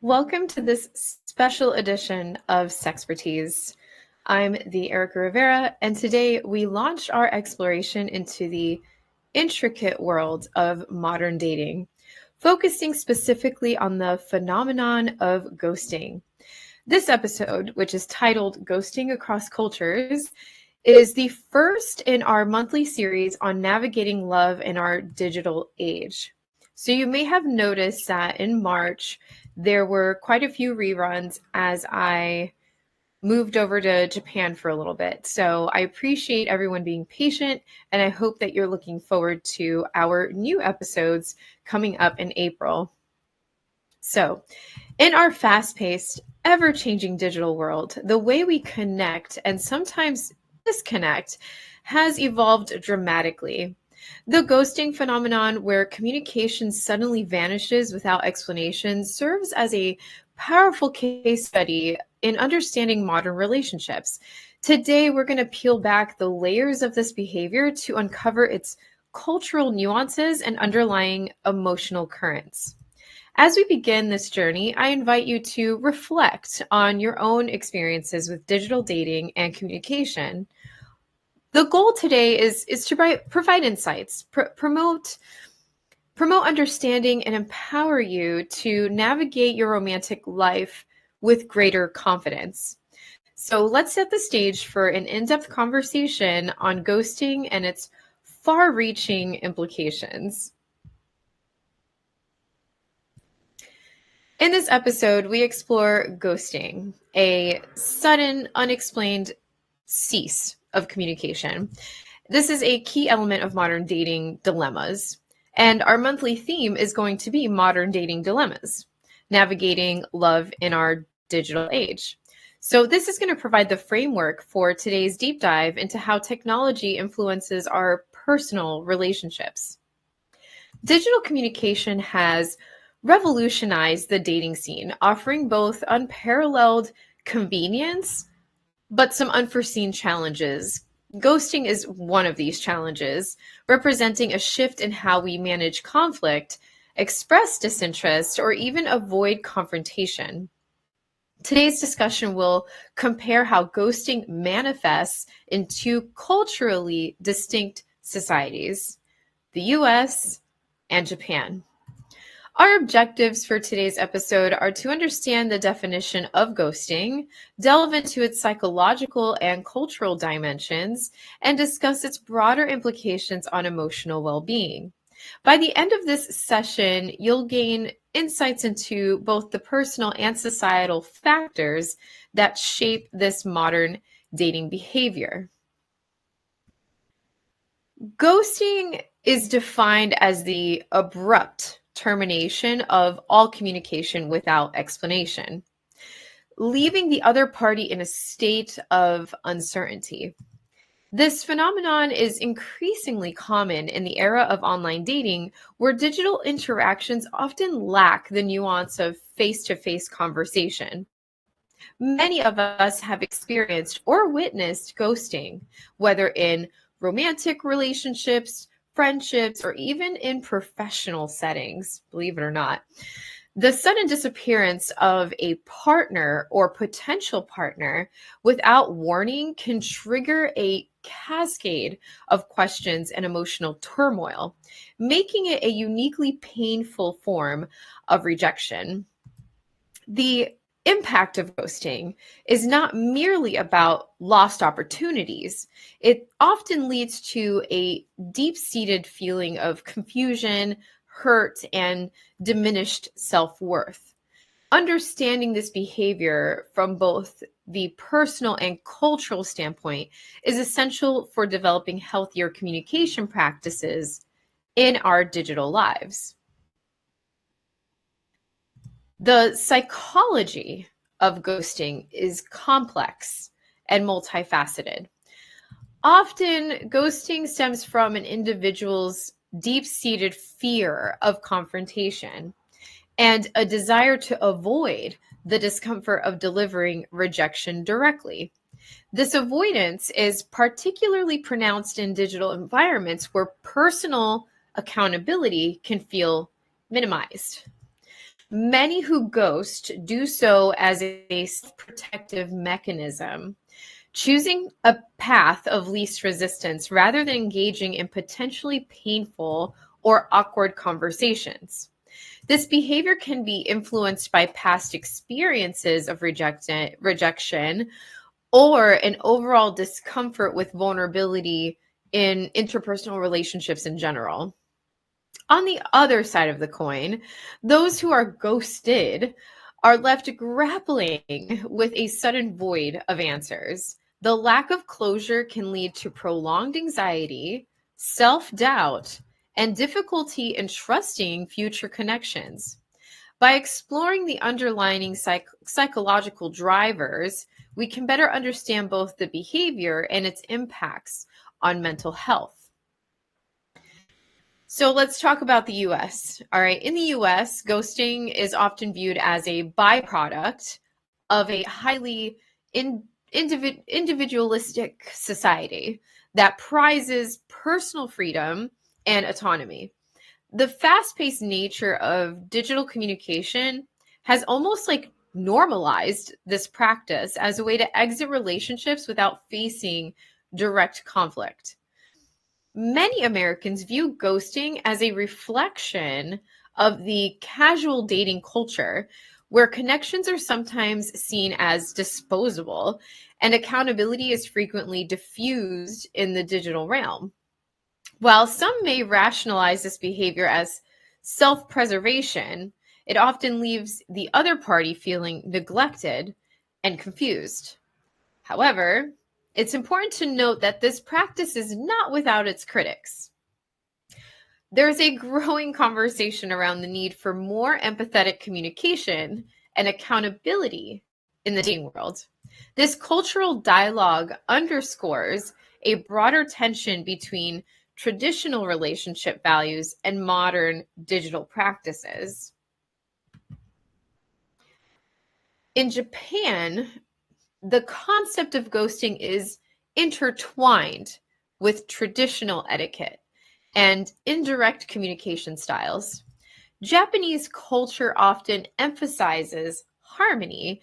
Welcome to this special edition of Sexpertease. I'm the Erica Rivera, and today we launch our exploration into the intricate world of modern dating, focusing specifically on the phenomenon of ghosting. This episode, which is titled Ghosting Across Cultures, is the first in our monthly series on navigating love in our digital age. So you may have noticed that in March, there were quite a few reruns as I moved over to Japan for a little bit. So I appreciate everyone being patient, and I hope that you're looking forward to our new episodes coming up in April. So, in our fast paced, ever changing digital world, the way we connect and sometimes disconnect has evolved dramatically. The ghosting phenomenon, where communication suddenly vanishes without explanation, serves as a powerful case study in understanding modern relationships. Today, we're going to peel back the layers of this behavior to uncover its cultural nuances and underlying emotional currents. As we begin this journey, I invite you to reflect on your own experiences with digital dating and communication. The goal today is to provide insights, promote understanding, and empower you to navigate your romantic life with greater confidence. So let's set the stage for an in-depth conversation on ghosting and its far-reaching implications. In this episode, we explore ghosting, a sudden, unexplained cease of communication. This is a key element of modern dating dilemmas. And our monthly theme is going to be modern dating dilemmas, navigating love in our digital age. So, this is going to provide the framework for today's deep dive into how technology influences our personal relationships. Digital communication has revolutionized the dating scene, offering both unparalleled convenience but some unforeseen challenges. Ghosting is one of these challenges, representing a shift in how we manage conflict, express disinterest, or even avoid confrontation. Today's discussion will compare how ghosting manifests in two culturally distinct societies, the US and Japan. Our objectives for today's episode are to understand the definition of ghosting, delve into its psychological and cultural dimensions, and discuss its broader implications on emotional well being. By the end of this session, you'll gain insights into both the personal and societal factors that shape this modern dating behavior. Ghosting is defined as the abrupt termination of all communication without explanation, leaving the other party in a state of uncertainty. This phenomenon is increasingly common in the era of online dating, where digital interactions often lack the nuance of face to face conversation. Many of us have experienced or witnessed ghosting, whether in romantic relationships, friendships, or even in professional settings, believe it or not. The sudden disappearance of a partner or potential partner without warning can trigger a cascade of questions and emotional turmoil, making it a uniquely painful form of rejection. The impact of ghosting is not merely about lost opportunities. It often leads to a deep seated feeling of confusion, hurt, and diminished self worth. Understanding this behavior from both the personal and cultural standpoint is essential for developing healthier communication practices in our digital lives. The psychology of ghosting is complex and multifaceted. Often, ghosting stems from an individual's deep seated fear of confrontation and a desire to avoid the discomfort of delivering rejection directly. This avoidance is particularly pronounced in digital environments where personal accountability can feel minimized. Many who ghost do so as a protective mechanism, choosing a path of least resistance rather than engaging in potentially painful or awkward conversations. This behavior can be influenced by past experiences of rejection or an overall discomfort with vulnerability in interpersonal relationships in general. On the other side of the coin, those who are ghosted are left grappling with a sudden void of answers. The lack of closure can lead to prolonged anxiety, self doubt, and difficulty in trusting future connections. By exploring the underlying psychological drivers, we can better understand both the behavior and its impacts on mental health. So let's talk about the US. All right. In the US, ghosting is often viewed as a byproduct of a highly individualistic society that prizes personal freedom and autonomy. The fast paced nature of digital communication has almost like normalized this practice as a way to exit relationships without facing direct conflict. Many Americans view ghosting as a reflection of the casual dating culture, where connections are sometimes seen as disposable and accountability is frequently diffused in the digital realm. While some may rationalize this behavior as self preservation, it often leaves the other party feeling neglected and confused. However, it's important to note that this practice is not without its critics. There's a growing conversation around the need for more empathetic communication and accountability in the dating world. This cultural dialogue underscores a broader tension between traditional relationship values and modern digital practices. In Japan, the concept of ghosting is intertwined with traditional etiquette and indirect communication styles. Japanese culture often emphasizes harmony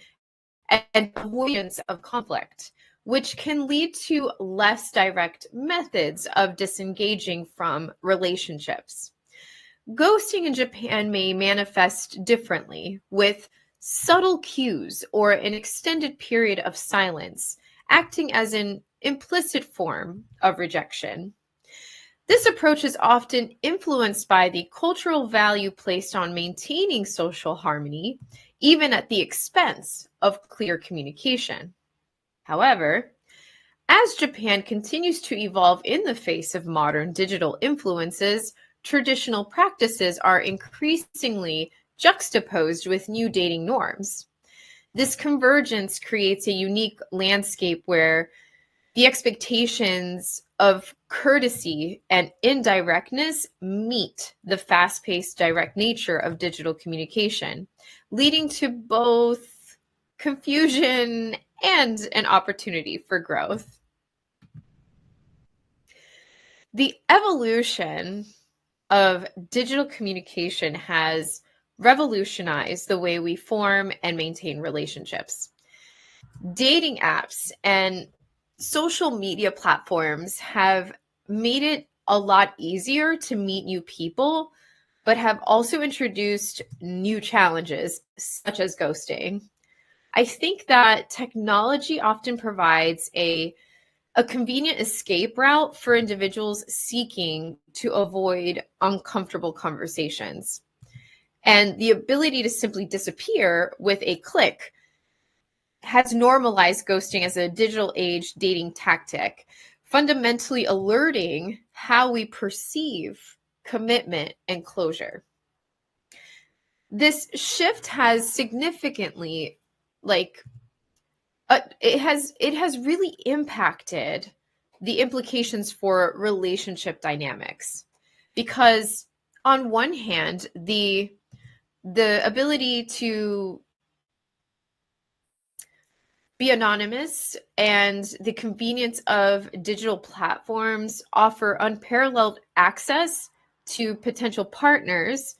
and avoidance of conflict, which can lead to less direct methods of disengaging from relationships. Ghosting in Japan may manifest differently, with subtle cues or an extended period of silence acting as an implicit form of rejection. This approach is often influenced by the cultural value placed on maintaining social harmony, even at the expense of clear communication. However, as Japan continues to evolve in the face of modern digital influences, traditional practices are increasingly juxtaposed with new dating norms. This convergence creates a unique landscape where the expectations of courtesy and indirectness meet the fast paced direct nature of digital communication, leading to both confusion and an opportunity for growth. The evolution of digital communication has revolutionized the way we form and maintain relationships. Dating apps and social media platforms have made it a lot easier to meet new people, but have also introduced new challenges, such as ghosting. I think that technology often provides a convenient escape route for individuals seeking to avoid uncomfortable conversations. And the ability to simply disappear with a click has normalized ghosting as a digital age dating tactic, fundamentally alerting how we perceive commitment and closure. This shift has significantly, like, it has really impacted the implications for relationship dynamics, because on one hand, the ability to be anonymous and the convenience of digital platforms offer unparalleled access to potential partners,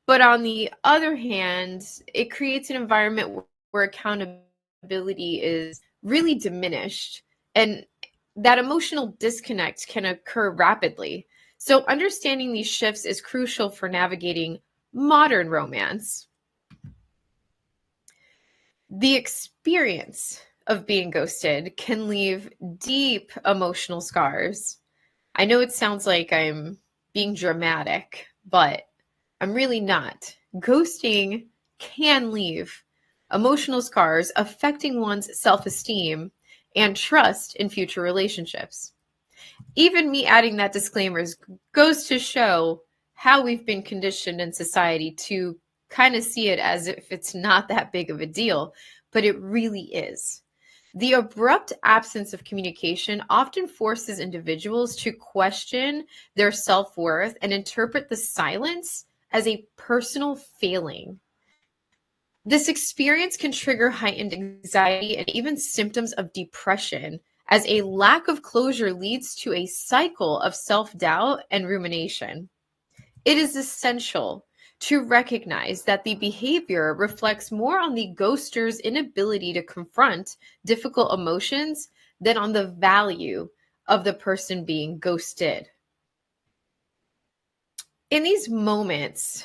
But on the other hand, it creates an environment where accountability is really diminished, and that emotional disconnect can occur rapidly. So, understanding these shifts is crucial for navigating modern romance. The experience of being ghosted can leave deep emotional scars. I know it sounds like I'm being dramatic, but I'm really not. Ghosting can leave emotional scars affecting one's self esteem and trust in future relationships. Even me adding that disclaimer goes to show how we've been conditioned in society to kind of see it as if it's not that big of a deal, but it really is. The abrupt absence of communication often forces individuals to question their self worth and interpret the silence as a personal failing. This experience can trigger heightened anxiety and even symptoms of depression, as a lack of closure leads to a cycle of self doubt and rumination. It is essential to recognize that the behavior reflects more on the ghoster's inability to confront difficult emotions than on the value of the person being ghosted. In these moments,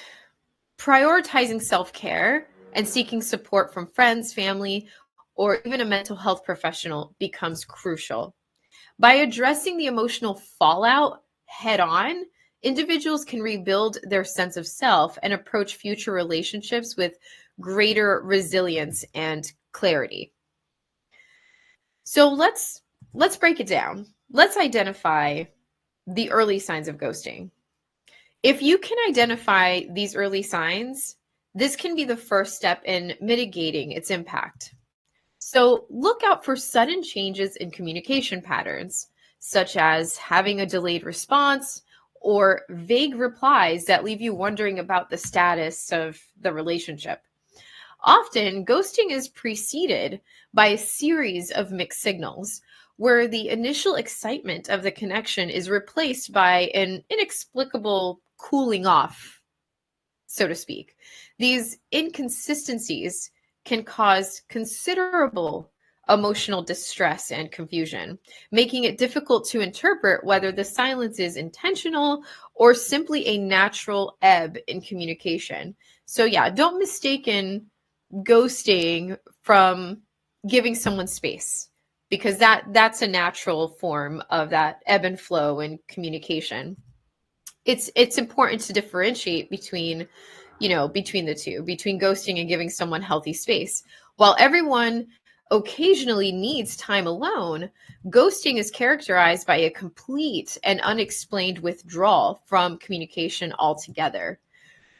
prioritizing self care and seeking support from friends, family, or even a mental health professional becomes crucial. By addressing the emotional fallout head on, individuals can rebuild their sense of self and approach future relationships with greater resilience and clarity. So let's break it down. Let's identify the early signs of ghosting. If you can identify these early signs, this can be the first step in mitigating its impact. So look out for sudden changes in communication patterns, such as having a delayed response or vague replies that leave you wondering about the status of the relationship. Often, ghosting is preceded by a series of mixed signals where the initial excitement of the connection is replaced by an inexplicable cooling off, so to speak. These inconsistencies can cause considerable emotional distress and confusion, making it difficult to interpret whether the silence is intentional or simply a natural ebb in communication. So, yeah, don't mistaken ghosting from giving someone space, because that's a natural form of that ebb and flow in communication. It's important to differentiate between, between the two, between ghosting and giving someone healthy space. While everyone occasionally needs time alone, ghosting is characterized by a complete and unexplained withdrawal from communication altogether.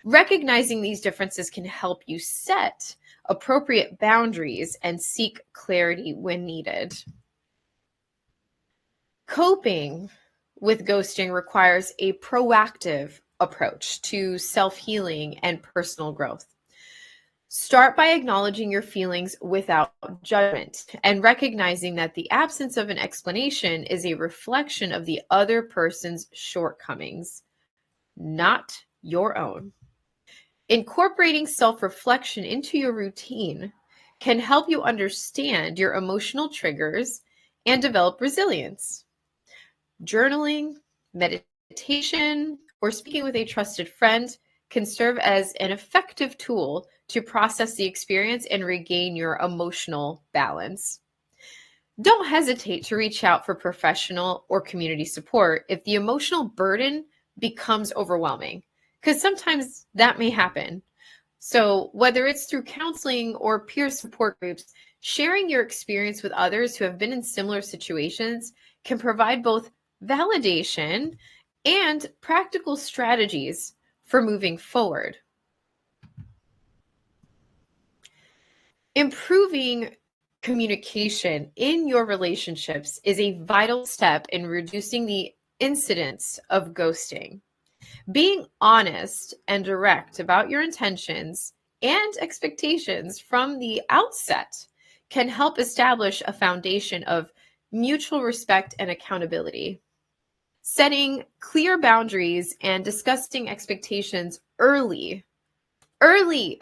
Recognizing these differences can help you set appropriate boundaries and seek clarity when needed. Coping with ghosting requires a proactive approach to self healing and personal growth. Start by acknowledging your feelings without judgment and recognizing that the absence of an explanation is a reflection of the other person's shortcomings, not your own. Incorporating self reflection into your routine can help you understand your emotional triggers and develop resilience. Journaling, meditation, or speaking with a trusted friend can serve as an effective tool to process the experience and regain your emotional balance. Don't hesitate to reach out for professional or community support if the emotional burden becomes overwhelming, because sometimes that may happen. So, whether it's through counseling or peer support groups, sharing your experience with others who have been in similar situations can provide both validation and practical strategies for moving forward. Improving communication in your relationships is a vital step in reducing the incidence of ghosting. Being honest and direct about your intentions and expectations from the outset can help establish a foundation of mutual respect and accountability. Setting clear boundaries and discussing expectations early early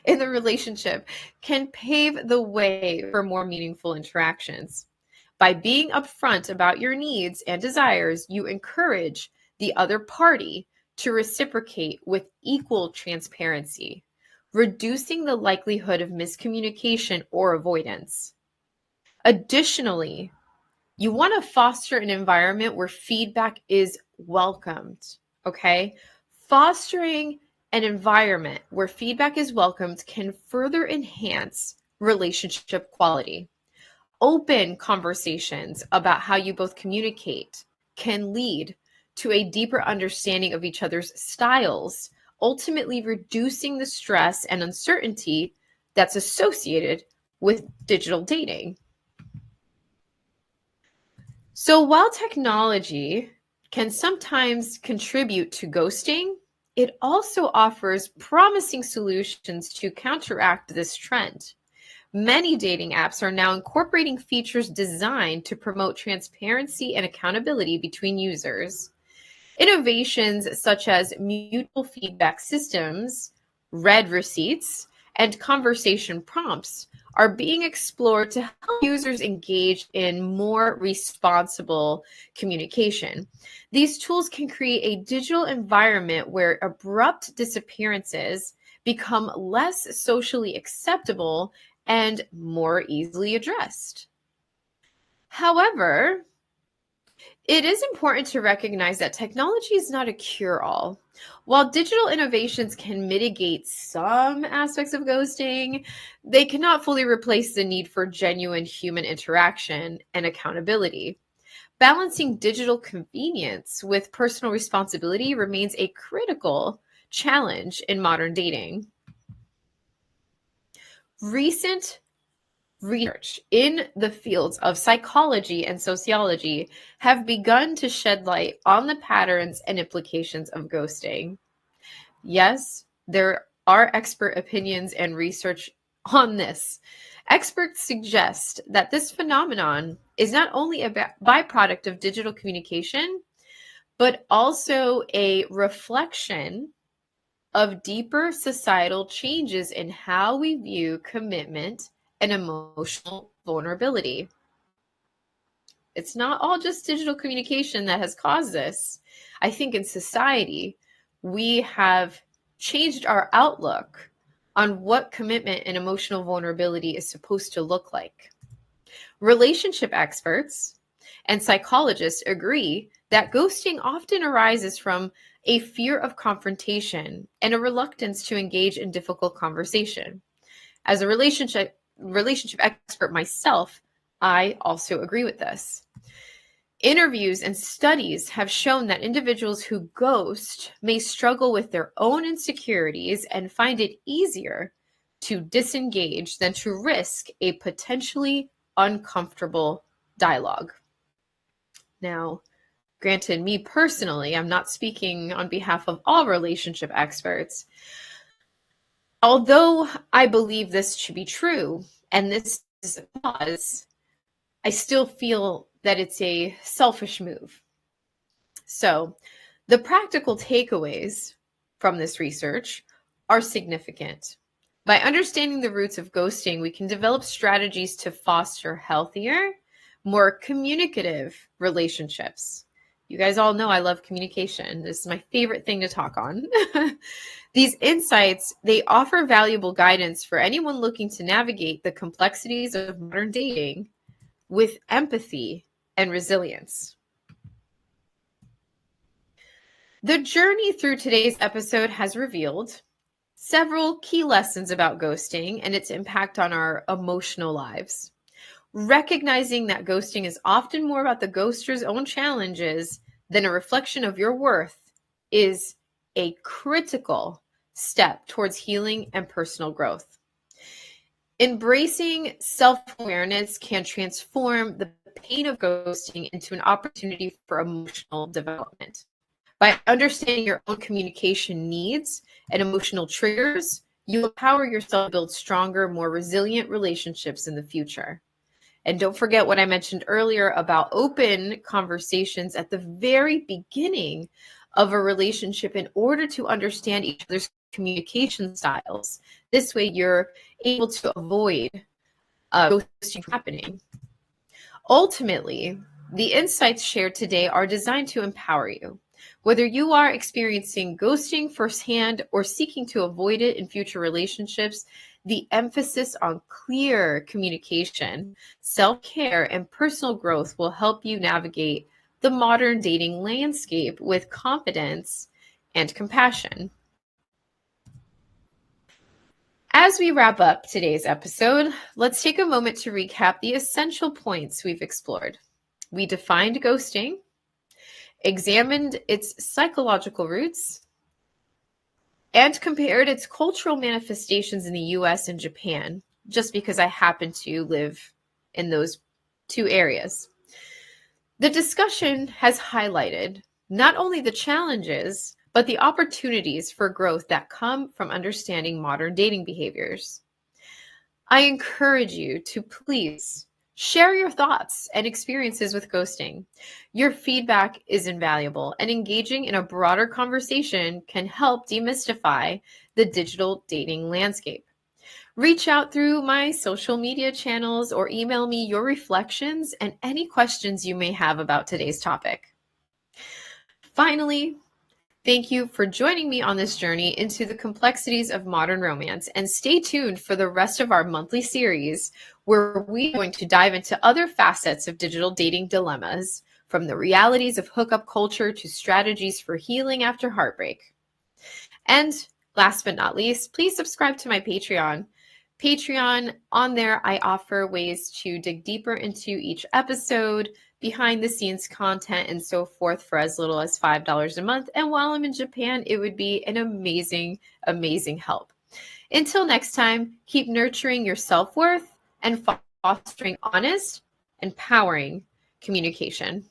in the relationship can pave the way for more meaningful interactions. By being upfront about your needs and desires, you encourage the other party to reciprocate with equal transparency, reducing the likelihood of miscommunication or avoidance. Additionally, you want to foster an environment where feedback is welcomed, okay? Fostering an environment where feedback is welcomed can further enhance relationship quality. Open conversations about how you both communicate can lead to a deeper understanding of each other's styles, ultimately reducing the stress and uncertainty that's associated with digital dating. So while technology can sometimes contribute to ghosting, it also offers promising solutions to counteract this trend. Many dating apps are now incorporating features designed to promote transparency and accountability between users. Innovations such as mutual feedback systems, read receipts, and conversation prompts are being explored to help users engage in more responsible communication. These tools can create a digital environment where abrupt disappearances become less socially acceptable and more easily addressed. However, it is important to recognize that technology is not a cure-all. While digital innovations can mitigate some aspects of ghosting, they cannot fully replace the need for genuine human interaction and accountability. Balancing digital convenience with personal responsibility remains a critical challenge in modern dating. Recent research in the fields of psychology and sociology have begun to shed light on the patterns and implications of ghosting. Yes, there are expert opinions and research on this. Experts suggest that this phenomenon is not only a byproduct of digital communication, but also a reflection of deeper societal changes in how we view commitment and emotional vulnerability. It's not all just digital communication that has caused this. I think in society, we have changed our outlook on what commitment and emotional vulnerability is supposed to look like. Relationship experts and psychologists agree that ghosting often arises from a fear of confrontation and a reluctance to engage in difficult conversation. As a relationship expert myself, I also agree with this. Interviews and studies have shown that individuals who ghost may struggle with their own insecurities and find it easier to disengage than to risk a potentially uncomfortable dialogue. Now, granted, me personally, I'm not speaking on behalf of all relationship experts. Although I believe this to be true, and this is a cause, I still feel that it's a selfish move. So, the practical takeaways from this research are significant. By understanding the roots of ghosting, we can develop strategies to foster healthier, more communicative relationships. You guys all know I love communication. This is my favorite thing to talk on. These insights, they offer valuable guidance for anyone looking to navigate the complexities of modern dating with empathy and resilience. The journey through today's episode has revealed several key lessons about ghosting and its impact on our emotional lives. Recognizing that ghosting is often more about the ghoster's own challenges than a reflection of your worth is a critical step towards healing and personal growth. Embracing self-awareness can transform the pain of ghosting into an opportunity for emotional development. By understanding your own communication needs and emotional triggers, you empower yourself to build stronger, more resilient relationships in the future. And don't forget what I mentioned earlier about open conversations at the very beginning of a relationship in order to understand each other's communication styles. This way you're able to avoid ghosting happening. Ultimately, the insights shared today are designed to empower you. Whether you are experiencing ghosting firsthand or seeking to avoid it in future relationships, the emphasis on clear communication, self-care, and personal growth will help you navigate the modern dating landscape with confidence and compassion. As we wrap up today's episode, let's take a moment to recap the essential points we've explored. We defined ghosting, examined its psychological roots, and compared its cultural manifestations in the US and Japan, just because I happen to live in those two areas. The discussion has highlighted not only the challenges, but the opportunities for growth that come from understanding modern dating behaviors. I encourage you to please share your thoughts and experiences with ghosting. Your feedback is invaluable, and engaging in a broader conversation can help demystify the digital dating landscape. Reach out through my social media channels or email me your reflections and any questions you may have about today's topic. Finally, thank you for joining me on this journey into the complexities of modern romance, and stay tuned for the rest of our monthly series where we're going to dive into other facets of digital dating dilemmas, from the realities of hookup culture to strategies for healing after heartbreak. And last but not least, please subscribe to my Patreon. On there, I offer ways to dig deeper into each episode, behind the scenes content, and so forth for as little as $5 a month. And while I'm in Japan, it would be an amazing, amazing help. Until next time, keep nurturing your self-worth and fostering honest, empowering communication.